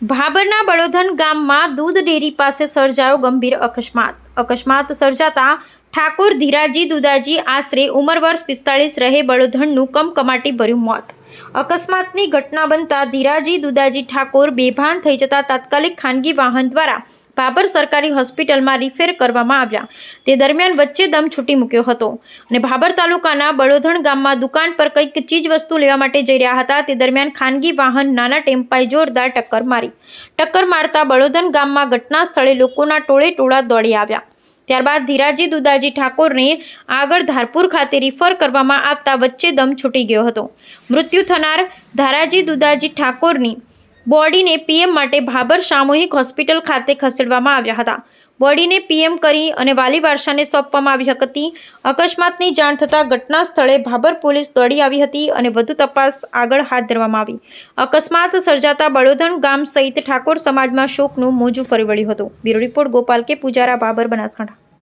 ભાબરના બળોધન ગામમાં દૂધ ડેરી પાસે સર્જાયો ગંભીર અકસ્માત સર્જાતા ઠાકોર ધીરાજી દુદાજી આશરે ઉંમર વર્ષ 45 રહે બળોધનનું કમકમાટી ભર્યું મોત। અકસ્માતની ઘટના બનતા ધીરાજી દુદાજી ઠાકોર બેભાન થઈ જતા તાત્કાલિક ખાનગી વાહન દ્વારા ભાબર સરકારી હોસ્પિટલમાં રિફેર કરવામાં આવ્યા। તે દરમિયાન વચ્ચે દમ છૂટી મૂક્યો હતો અને ભાબર તાલુકાના બળોધણ ગામમાં દુકાન પર કંઈક ચીજ વસ્તુ લેવા માટે જઈ રહ્યા હતા। તે દરમિયાન ખાનગી વાહન નાના ટેમ્પાએ જોરદાર ટક્કર મારતા બળોધણ ગામમાં ઘટના સ્થળે લોકોના ટોળે ટોળા દોડી આવ્યા। ત્યારબાદ ધીરાજી દુદાજી ઠાકોરને આગળ ધારપુર ખાતે રિફર કરવામાં આવતા વચ્ચે દમ છૂટી ગયો હતો। મૃત્યુ થનાર ધીરાજી દુદાજી ઠાકોરની બોડીને પીએમ માટે ભાબર સામૂહિક હોસ્પિટલ ખાતે ખસેડવામાં આવ્યા હતા। બોડીને પીએમ કરી અને વાલી વારસાને સોંપવામાં આવી હતી। અકસ્માતની જાણ થતાં ઘટના સ્થળે ભાબર પોલીસ દોડી આવી હતી અને વધુ તપાસ આગળ હાથ ધરવામાં આવી। અકસ્માત સર્જાતા બળોધણ ગામ સહિત ઠાકોર સમાજમાં શોકનું મોજું ફરી વળ્યું હતું। બ્યુરો રિપોર્ટ ગોપાલ કે પૂજારા, ભાબર, બનાસકાંઠા।